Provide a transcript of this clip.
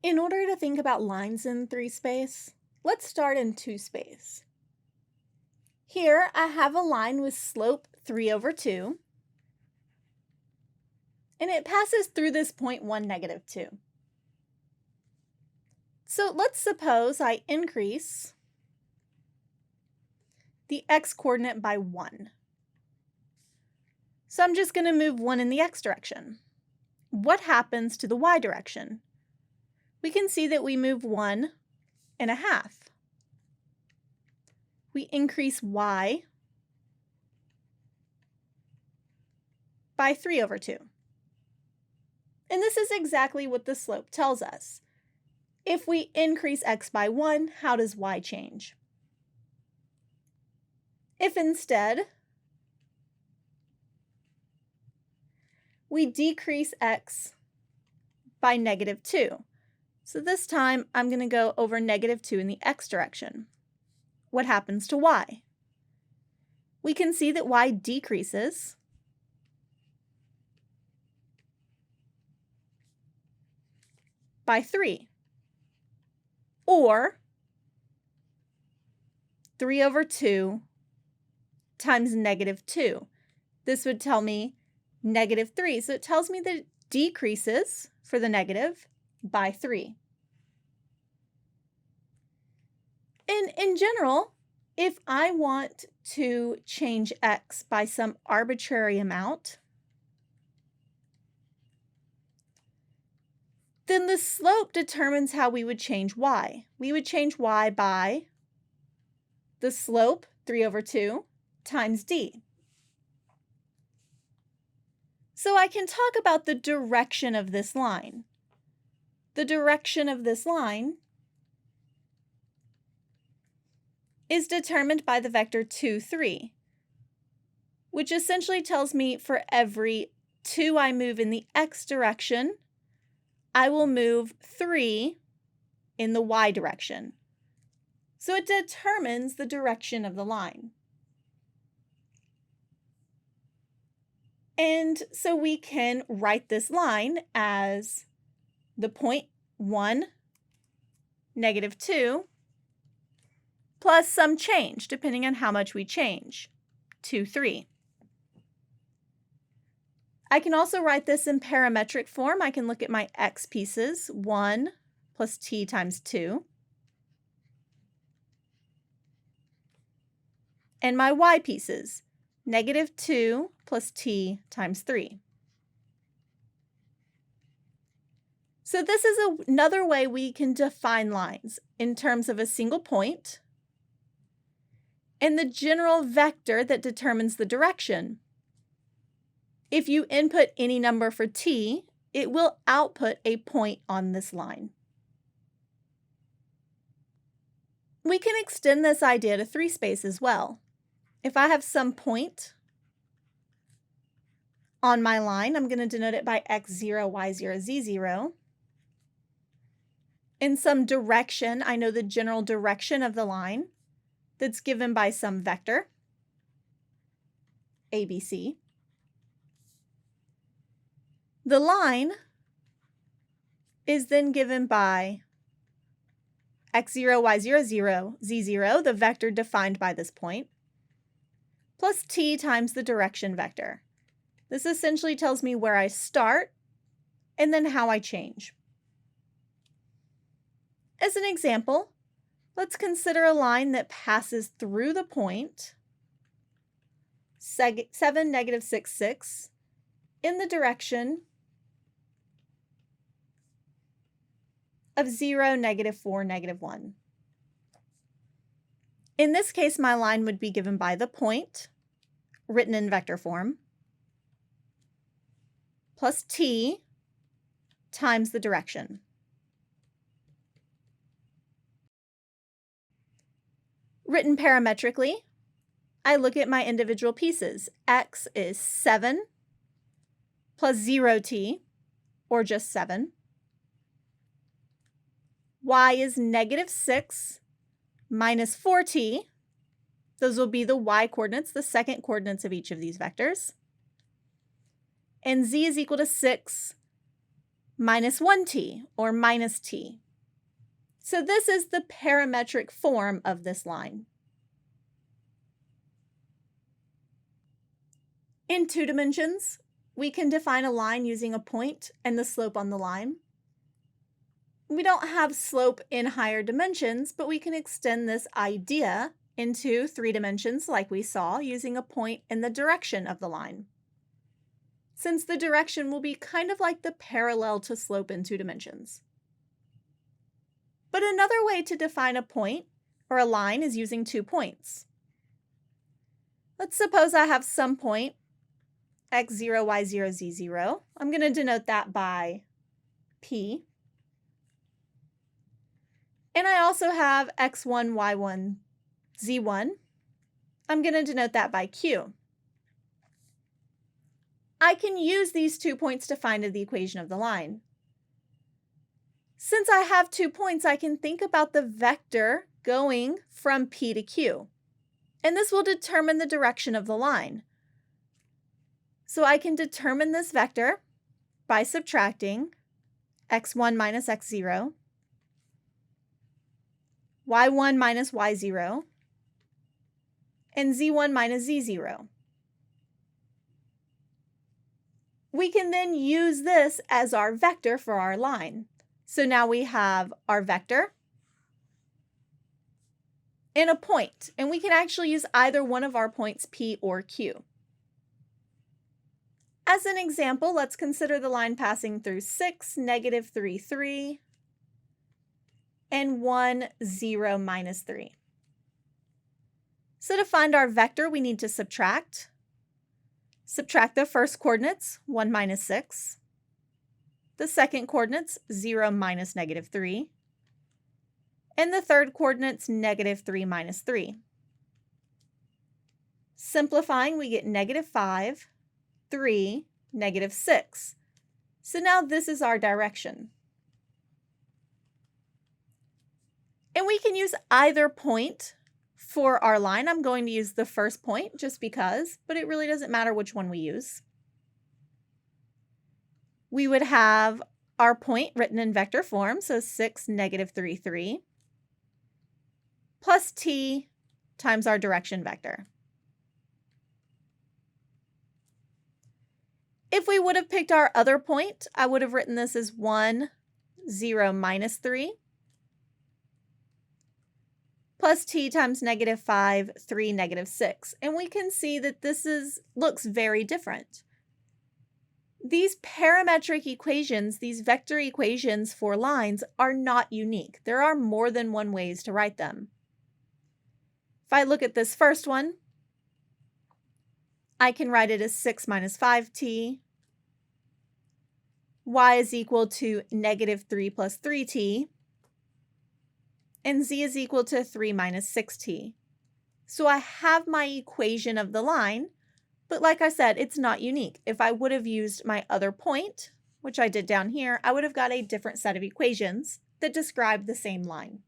In order to think about lines in 3-space, let's start in 2-space. Here I have a line with slope 3/2, and it passes through this point 1, -2. So let's suppose I increase the x-coordinate by 1. So I'm just going to move 1 in the x direction. What happens to the y direction? We can see that we move 1.5. We increase y by 3/2. And this is exactly what the slope tells us. If we increase x by 1, how does y change? If instead we decrease x by -2, so this time I'm going to go over -2 in the x direction, what happens to y? We can see that y decreases by 3, or 3/2 times -2. This would tell me -3, so it tells me that it decreases for the negative by 3. And in general, if I want to change x by some arbitrary amount, then the slope determines how we would change y. We would change y by the slope, 3/2, times d. So I can talk about the direction of this line. The direction of this line is determined by the vector 2, 3, which essentially tells me for every 2 I move in the x direction, I will move 3 in the y direction. So it determines the direction of the line. And so we can write this line as the point 1, -2, plus some change, depending on how much we change, 2, 3. I can also write this in parametric form. I can look at my x pieces, 1 plus t times 2, and my y pieces, -2 plus t times 3. So this is another way we can define lines in terms of a single point and the general vector that determines the direction. If you input any number for t, it will output a point on this line. We can extend this idea to 3-space as well. If I have some point on my line, I'm going to denote it by x0, y0, z0. In some direction, I know the general direction of the line that's given by some vector, ABC. The line is then given by x0, y0, 0, z0, the vector defined by this point, plus t times the direction vector. This essentially tells me where I start and then how I change. As an example, let's consider a line that passes through the point 7, -6, 6 in the direction of 0, -4, -1. In this case, my line would be given by the point, written in vector form, plus t times the direction. Written parametrically, I look at my individual pieces. X is 7 plus 0t, or just 7. Y is -6 minus 4t. Those will be the y coordinates, the second coordinates of each of these vectors. And z is equal to 6 minus 1t, or minus t. So this is the parametric form of this line. In 2 dimensions, we can define a line using a point and the slope on the line. We don't have slope in higher dimensions, but we can extend this idea into 3 dimensions like we saw, using a point in the direction of the line, since the direction will be kind of like the parallel to slope in 2 dimensions. But another way to define a point or a line is using 2 points. Let's suppose I have some point, x0, y0, z0. I'm going to denote that by P. And I also have x1, y1, z1. I'm going to denote that by Q. I can use these 2 points to find the equation of the line. Since I have 2 points, I can think about the vector going from P to Q. And this will determine the direction of the line. So I can determine this vector by subtracting x1 minus x0, y1 minus y0, and z1 minus z0. We can then use this as our vector for our line. So now we have our vector and a point, and we can actually use either one of our points, P or Q. As an example, let's consider the line passing through 6, negative 3, 3, and 1, 0, minus 3. So to find our vector, we need to subtract. Subtract the first coordinates, 1 minus 6. The second coordinates, 0 minus negative 3. And the third coordinates, negative 3 minus 3. Simplifying, we get negative 5, 3, negative 6. So now this is our direction. And we can use either point for our line. I'm going to use the first point just because, but it really doesn't matter which one we use. We would have our point written in vector form, so 6, negative 3, 3, plus t times our direction vector. If we would have picked our other point, I would have written this as 1, 0, minus 3, plus t times negative 5, 3, negative 6. And we can see that this looks very different. These parametric equations, these vector equations for lines, are not unique. There are more than one ways to write them. If I look at this first one, I can write it as 6 minus 5t. Y is equal to negative 3 plus 3t. And z is equal to 3 minus 6t. So I have my equation of the line, but like I said, it's not unique. If I would have used my other point, which I did down here, I would have got a different set of equations that describe the same line.